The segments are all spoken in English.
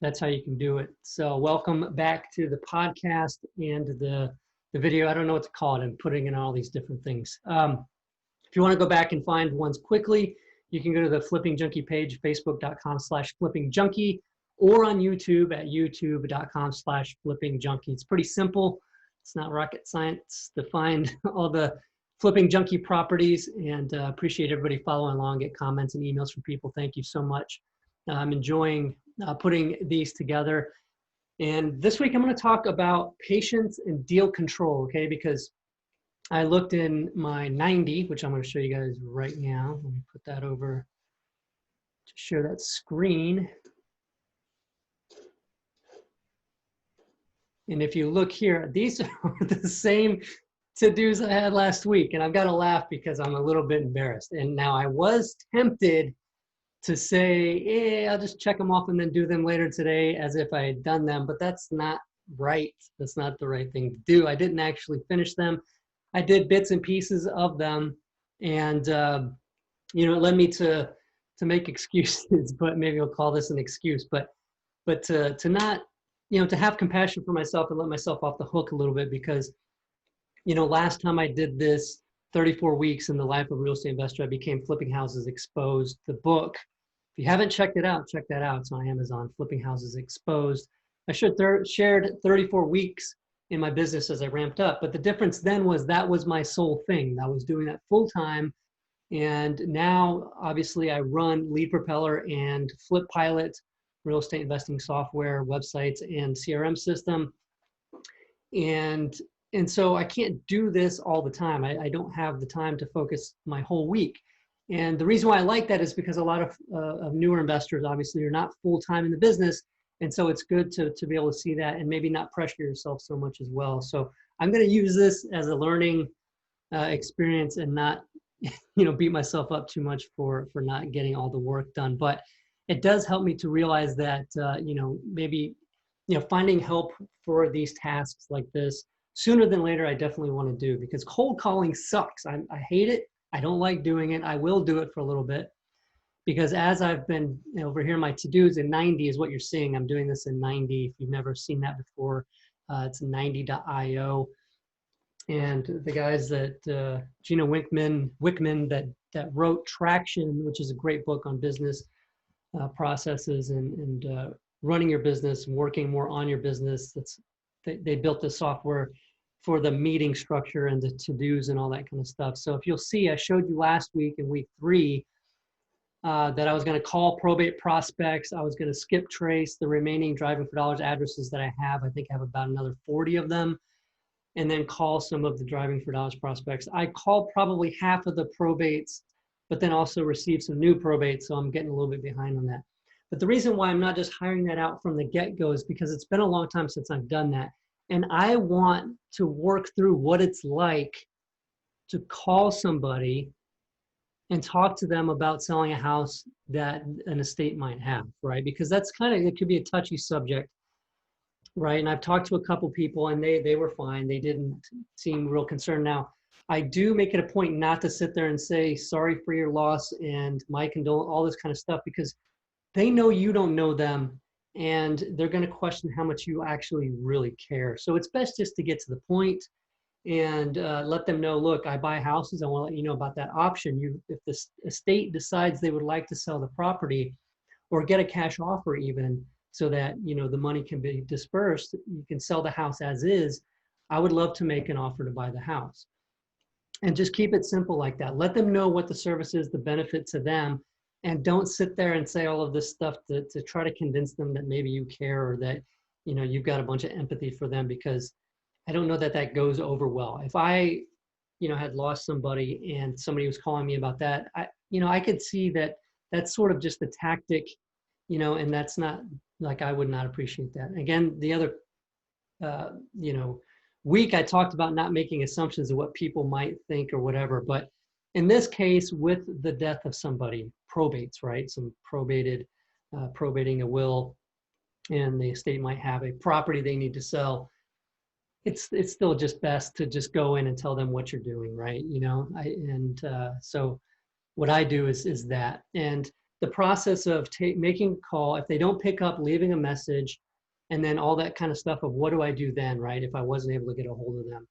That's how you can do it. So welcome back to the podcast and the video. I don't know what to call it. I'm putting in all these different things. If you want to go back and find ones quickly, you can go to the Flipping Junkie page, facebook.com/flippingjunkie, or on YouTube at youtube.com/flippingjunkie. It's pretty simple. It's not rocket science to find all the Flipping Junkie properties, and appreciate everybody following along, get comments and emails from people. Thank you so much. I'm enjoying putting these together. And this week I'm going to talk about patience and deal control, okay? Because I looked in my 90, which I'm going to show you guys right now. Let me put that over to share that screen. And if you look here, these are the same to-dos I had last week. And I've got to laugh because I'm a little bit embarrassed. And now I was tempted to say, hey, I'll just check them off and then do them later today as if I had done them, but that's not right. That's not the right thing to do. I didn't actually finish them. I did bits and pieces of them, and it led me to make excuses, but maybe I'll call this an excuse, but to not, to have compassion for myself and let myself off the hook a little bit, because, last time I did this, 34 weeks in the life of a real estate investor, I became Flipping Houses Exposed, the book. If you haven't checked it out, check that out. It's on Amazon, Flipping Houses Exposed. I shared 34 weeks in my business as I ramped up. But the difference then was that was my sole thing. I was doing that full time. And now, obviously, I run Lead Propeller and Flip Pilot, real estate investing software, websites, and CRM system. And so I can't do this all the time. I don't have the time to focus my whole week. And the reason why I like that is because a lot of newer investors obviously are not full-time in the business. And so it's good to be able to see that and maybe not pressure yourself so much as well. So I'm going to use this as a learning experience and not, beat myself up too much for not getting all the work done. But it does help me to realize that, maybe, finding help for these tasks like this sooner than later, I definitely want to do, because cold calling sucks. I hate it. I don't like doing it. I will do it for a little bit, because as I've been over here, my to-dos in 90 is what you're seeing. I'm doing this in 90. If you've never seen that before, it's 90.io. And the guys that, Gino Wickman that wrote Traction, which is a great book on business processes and running your business and working more on your business. They built the software for the meeting structure and the to-dos and all that kind of stuff. So if you'll see, I showed you last week in week 3 that I was going to call probate prospects. I was going to skip trace the remaining Driving for Dollars addresses that I have. I think I have about another 40 of them, and then call some of the Driving for Dollars prospects. I called probably half of the probates, but then also received some new probates, so I'm getting a little bit behind on that. But the reason why I'm not just hiring that out from the get-go is because it's been a long time since I've done that. And I want to work through what it's like to call somebody and talk to them about selling a house that an estate might have, right? Because that's it could be a touchy subject, right? And I've talked to a couple people and they were fine. They didn't seem real concerned. Now, I do make it a point not to sit there and say, sorry for your loss and my condolence, all this kind of stuff, because they know you don't know them, and they're going to question how much you actually really care. So it's best just to get to the point and let them know, look, I buy houses. I want to let you know about that option. If the estate decides they would like to sell the property or get a cash offer even, so that, the money can be dispersed, you can sell the house as is. I would love to make an offer to buy the house. And just keep it simple like that. Let them know what the service is, the benefit to them. And don't sit there and say all of this stuff to try to convince them that maybe you care or that, you've got a bunch of empathy for them, because I don't know that goes over well. If I, had lost somebody and somebody was calling me about that, I could see that that's sort of just a tactic, and that's not, like, I would not appreciate that. Again, the other, week I talked about not making assumptions of what people might think or whatever, but in this case, with the death of somebody, probates, right? Some probating a will, and the estate might have a property they need to sell. It's still just best to just go in and tell them what you're doing, right? So what I do is that. And the process of making a call, if they don't pick up, leaving a message, and then all that kind of stuff of what do I do then, right? If I wasn't able to get a hold of them.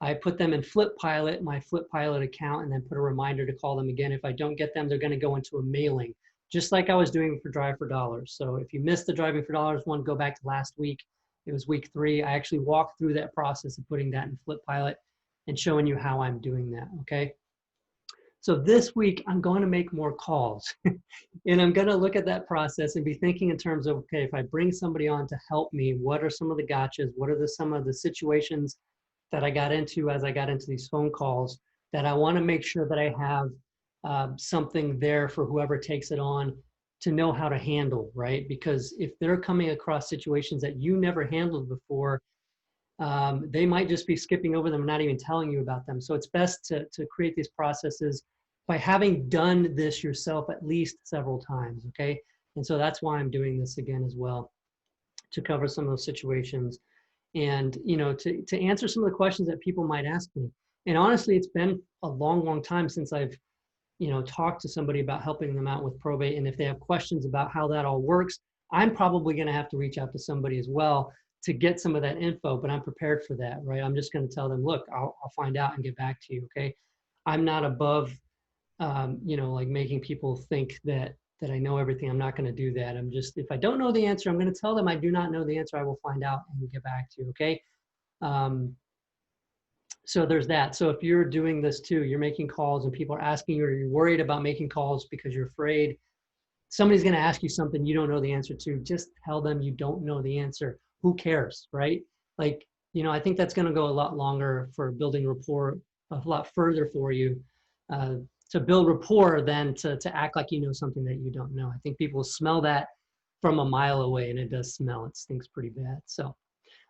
I put them in FlipPilot, my FlipPilot account, and then put a reminder to call them again. If I don't get them, they're going to go into a mailing, just like I was doing for Drive for Dollars. So if you missed the Driving for Dollars one, go back to last week. It was week 3. I actually walked through that process of putting that in FlipPilot and showing you how I'm doing that, okay? So this week, I'm going to make more calls. And I'm going to look at that process and be thinking in terms of, okay, if I bring somebody on to help me, what are some of the gotchas? What are some of the situations that I got into as I got into these phone calls that I want to make sure that I have something there for whoever takes it on to know how to handle, right? Because if they're coming across situations that you never handled before, they might just be skipping over them and not even telling you about them. So it's best to create these processes by having done this yourself at least several times, okay? And so that's why I'm doing this again as well, to cover some of those situations and, you know, to answer some of the questions that people might ask me. And honestly, it's been a long, long time since I've, you know, talked to somebody about helping them out with probate. And if they have questions about how that all works, I'm probably going to have to reach out to somebody as well to get some of that info, but I'm prepared for that, right? I'm just going to tell them, look, I'll find out and get back to you, okay? I'm not above, you know, like making people think that I know everything. I'm not going to do that. I'm just, if I don't know the answer, I'm going to tell them I do not know the answer. I will find out and get back to you, okay? So there's that. So if you're doing this too, you're making calls and people are asking you, or you're worried about making calls because you're afraid somebody's going to ask you something you don't know the answer to, just tell them you don't know the answer. Who cares, right? Like, you know, I think that's going to go a lot longer for building rapport, a lot further for you to build rapport than to act like you know something that you don't know. I think people smell that from a mile away, and it does smell. It stinks pretty bad. So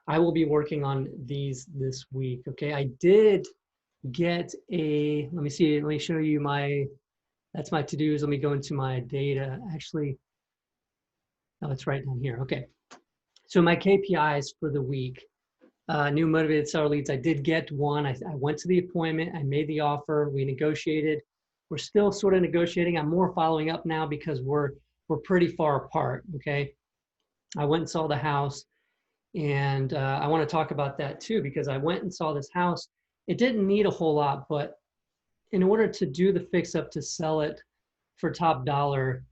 I will be working on these this week. Okay, I did get a, let me see, let me show you my, that's my to-dos. Let me go into my data. Actually, oh, it's right down here. Okay. So my KPIs for the week, new motivated seller leads, I did get one. I went to the appointment. I made the offer. We negotiated. We're still sort of negotiating. I'm more following up now because we're pretty far apart, okay? I went and saw the house, and I want to talk about that too, because I went and saw this house. It didn't need a whole lot, but in order to do the fix up to sell it for top dollar,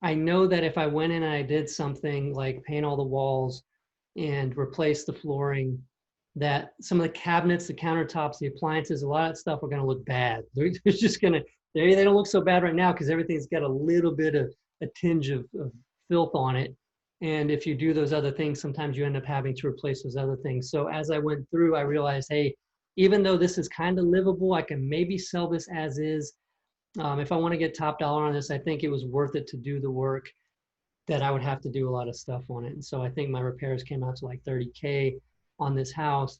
I know that if I went in and I did something like paint all the walls and replace the flooring, that some of the cabinets, the countertops, the appliances, a lot of that stuff are going to look bad. They're just going to, they don't look so bad right now because everything's got a little bit of a tinge of filth on it. And if you do those other things, sometimes you end up having to replace those other things. So as I went through, I realized, hey, even though this is kind of livable, I can maybe sell this as is. If I want to get top dollar on this, I think it was worth it to do the work that I would have to do a lot of stuff on it. And so I think my repairs came out to like 30K on this house.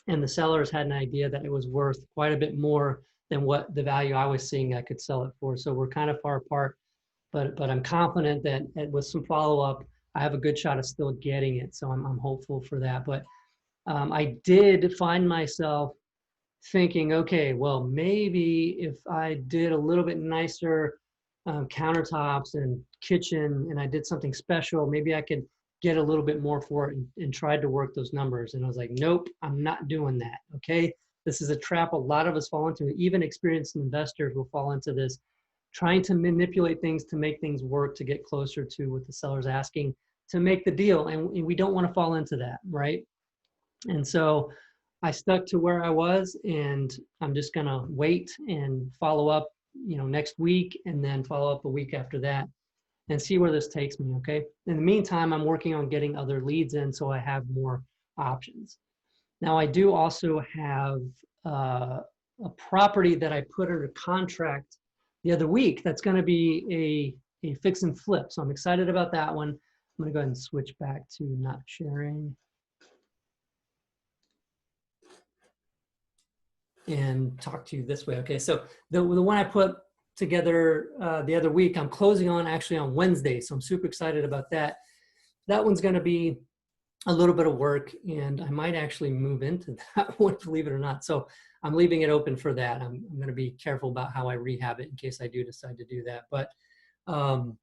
And the sellers had an idea that it was worth quite a bit more than what the value I was seeing I could sell it for. So we're kind of far apart, but I'm confident that with some follow-up, I have a good shot of still getting it. So I'm hopeful for that. But I did find myself thinking, okay, well, maybe if I did a little bit nicer countertops and kitchen and I did something special, maybe I could get a little bit more for it and tried to work those numbers. And I was like, nope, I'm not doing that, okay? This is a trap a lot of us fall into. Even experienced investors will fall into this, trying to manipulate things to make things work, to get closer to what the seller's asking to make the deal. And we don't want to fall into that, right? And so I stuck to where I was, and I'm just gonna wait and follow up, you know, next week, and then follow up a week after that and see where this takes me, okay? In the meantime, I'm working on getting other leads in so I have more options. Now, I do also have a property that I put under contract the other week that's gonna be a fix and flip. So I'm excited about that one. I'm gonna go ahead and switch back to not sharing and talk to you this way. Okay, so the one I put together the other week, I'm closing on actually on Wednesday, so I'm super excited about that. That one's going to be a little bit of work, and I might actually move into that one, believe it or not. So I'm leaving it open for that. I'm going to be careful about how I rehab it in case I do decide to do that. But Um,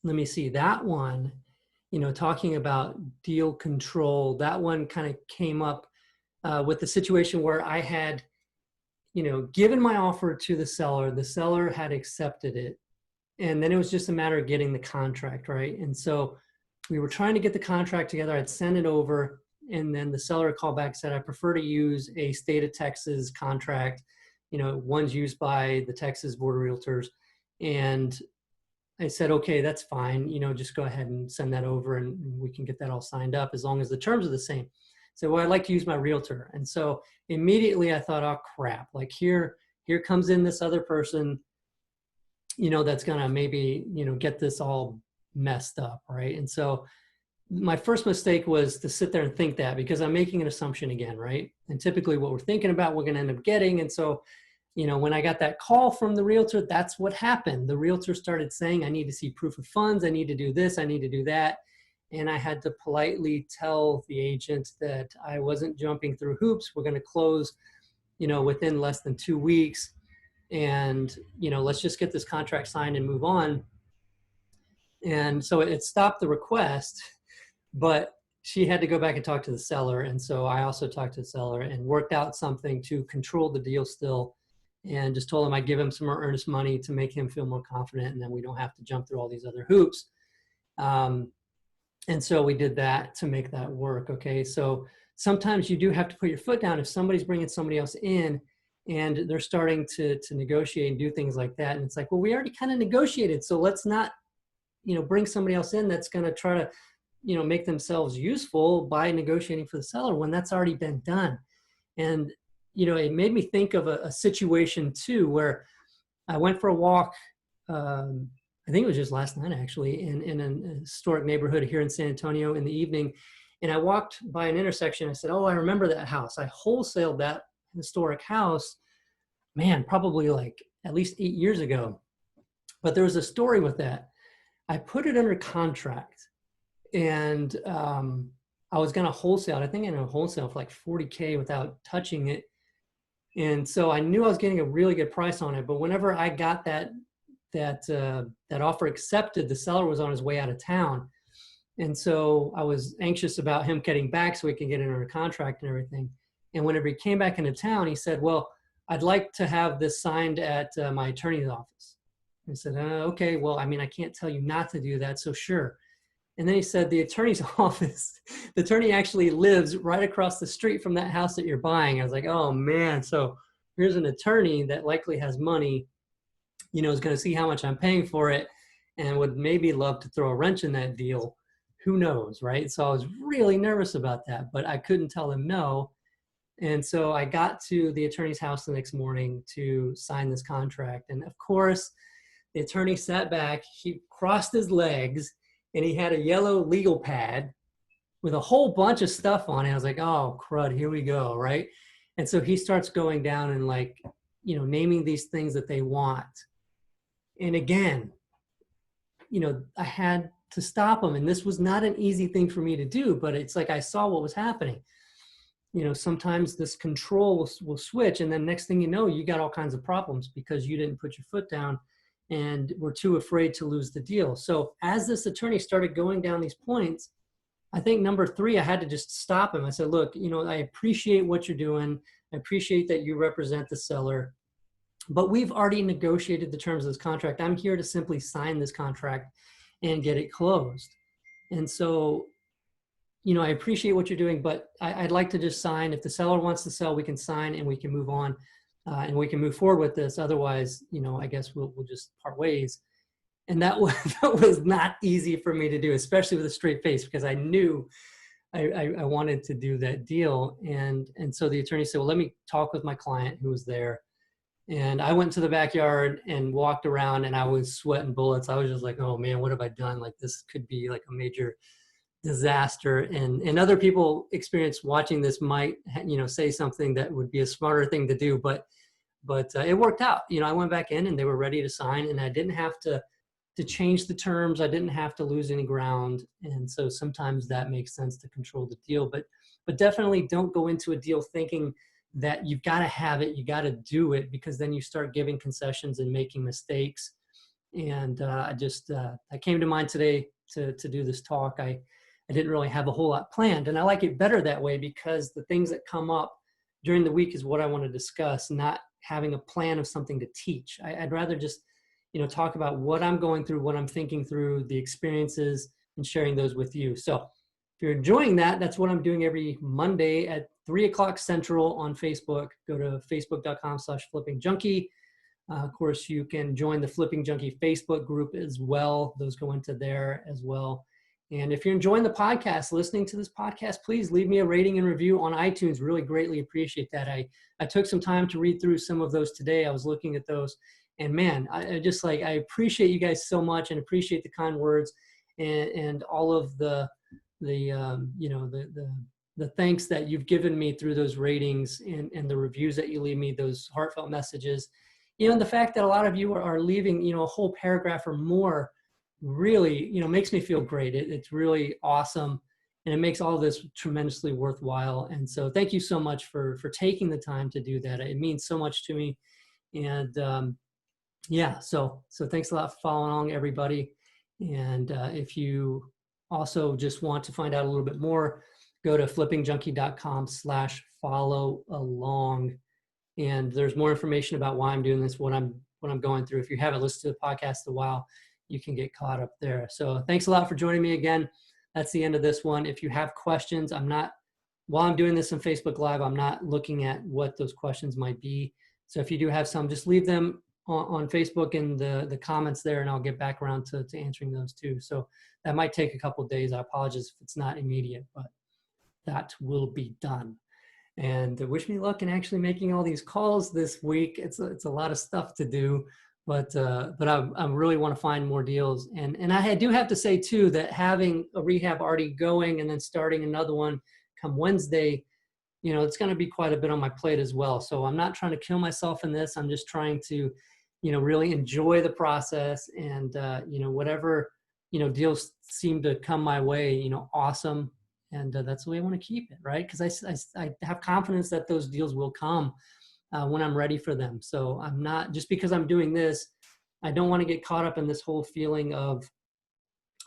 let me see, that one, talking about deal control, that one kind of came up with the situation where I had, given my offer to the seller had accepted it. And then it was just a matter of getting the contract, right? And so we were trying to get the contract together. I'd send it over, and then the seller called back and said, I prefer to use a state of Texas contract. One's used by the Texas Board of Realtors. And I said, okay, that's fine. Just go ahead and send that over and we can get that all signed up as long as the terms are the same. So, well, I'd like to use my realtor. And so immediately I thought, oh crap, like here comes in this other person, that's gonna maybe, get this all messed up, right? And so my first mistake was to sit there and think that, because I'm making an assumption again, right? And typically what we're thinking about, we're gonna end up getting. And so, when I got that call from the realtor, that's what happened. The realtor started saying, I need to see proof of funds, I need to do this, I need to do that. And I had to politely tell the agent that I wasn't jumping through hoops. We're gonna close, within less than 2 weeks. And, let's just get this contract signed and move on. And so it stopped the request, but she had to go back and talk to the seller. And so I also talked to the seller and worked out something to control the deal still, and just told him I'd give him some more earnest money to make him feel more confident, and then we don't have to jump through all these other hoops. And so we did that to make that work. Okay. So sometimes you do have to put your foot down if somebody's bringing somebody else in and they're starting to negotiate and do things like that. And it's like, well, we already kind of negotiated. So let's not, bring somebody else in that's going to try to, make themselves useful by negotiating for the seller when that's already been done. And, it made me think of a situation too, where I went for a walk, I think it was just last night actually, in a historic neighborhood here in San Antonio in the evening. And I walked by an intersection. I said, oh, I remember that house. I wholesaled that historic house, man, probably like at least 8 years ago. But there was a story with that. I put it under contract, and I was going to wholesale it. I think I ended up wholesale for like $40K without touching it. And so I knew I was getting a really good price on it. But whenever I got that offer accepted, the seller was on his way out of town. And so I was anxious about him getting back so we can get it under contract and everything. And whenever he came back into town, he said, well, I'd like to have this signed at my attorney's office. I said, okay, well, I mean, I can't tell you not to do that, so sure. And then he said, the attorney's office, the attorney actually lives right across the street from that house that you're buying. I was like, oh man, so here's an attorney that likely has money, is going to see how much I'm paying for it and would maybe love to throw a wrench in that deal. Who knows, right? So I was really nervous about that, but I couldn't tell him no. And so I got to the attorney's house the next morning to sign this contract. And of course, the attorney sat back, he crossed his legs, and he had a yellow legal pad with a whole bunch of stuff on it. I was like, oh, crud, here we go, right? And so he starts going down and like, naming these things that they want. And again, I had to stop him. And this was not an easy thing for me to do, but it's like I saw what was happening. Sometimes this control will switch, and then next thing you know, you got all kinds of problems because you didn't put your foot down and were too afraid to lose the deal. So as this attorney started going down these points, I think number 3, I had to just stop him. I said, look, I appreciate what you're doing. I appreciate that you represent the seller, but we've already negotiated the terms of this contract. I'm here to simply sign this contract and get it closed. And so, I appreciate what you're doing, but I'd like to just sign. If the seller wants to sell, we can sign and we can move on and we can move forward with this. Otherwise, I guess we'll just part ways. And that was not easy for me to do, especially with a straight face, because I knew I wanted to do that deal. And so the attorney said, well, let me talk with my client who was there. And I went to the backyard and walked around, and I was sweating bullets. I was just like, oh man, what have I done? Like, this could be like a major disaster. And other people experienced watching this might, say something that would be a smarter thing to do, but it worked out. I went back in and they were ready to sign, and I didn't have to change the terms. I didn't have to lose any ground. And so sometimes that makes sense to control the deal, but definitely don't go into a deal thinking that you've got to have it, you got to do it, because then you start giving concessions and making mistakes. And I came to mind today to do this talk. I didn't really have a whole lot planned, and I like it better that way because the things that come up during the week is what I want to discuss, not having a plan of something to teach. I'd rather just, talk about what I'm going through, what I'm thinking through, the experiences, and sharing those with you. So if you're enjoying that, that's what I'm doing every Monday at 3 o'clock Central on Facebook. Go to facebook.com/flippingjunkie. Of course, you can join the Flipping Junkie Facebook group as well. Those go into there as well. And if you're enjoying the podcast, listening to this podcast, please leave me a rating and review on iTunes. Really greatly appreciate that. I took some time to read through some of those today. I was looking at those, and man, I appreciate you guys so much, and appreciate the kind words and all of the thanks that you've given me through those ratings and the reviews that you leave me, those heartfelt messages. And the fact that a lot of you are leaving, a whole paragraph or more really, makes me feel great. It's really awesome. And it makes all this tremendously worthwhile. And so thank you so much for taking the time to do that. It means so much to me. And so thanks a lot for following along, everybody. And if you also just want to find out a little bit more, go to flippingjunkie.com/follow along. And there's more information about why I'm doing this, what I'm going through. If you haven't listened to the podcast in a while, you can get caught up there. So thanks a lot for joining me again. That's the end of this one. If you have questions, while I'm doing this on Facebook Live, I'm not looking at what those questions might be. So if you do have some, just leave them on Facebook in the comments there, and I'll get back around to answering those too. So that might take a couple of days. I apologize if it's not immediate, but that will be done. And wish me luck in actually making all these calls this week. It's a lot of stuff to do, but I really want to find more deals. And I do have to say too that having a rehab already going and then starting another one come Wednesday, it's going to be quite a bit on my plate as well. So I'm not trying to kill myself in this. I'm just trying to, really enjoy the process, and whatever deals seem to come my way, awesome. And that's the way I want to keep it, right? Because I have confidence that those deals will come when I'm ready for them. So I'm not, just because I'm doing this, I don't want to get caught up in this whole feeling of,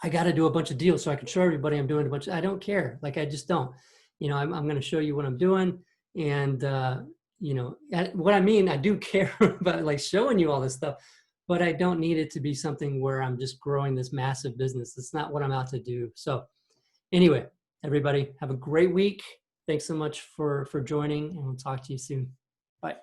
I got to do a bunch of deals so I can show everybody I'm doing a bunch. I don't care. I just don't. I'm going to show you what I'm doing. And, what I mean, I do care about showing you all this stuff, but I don't need it to be something where I'm just growing this massive business. It's not what I'm out to do. So anyway, everybody, have a great week. Thanks so much for joining, and we'll talk to you soon. Bye.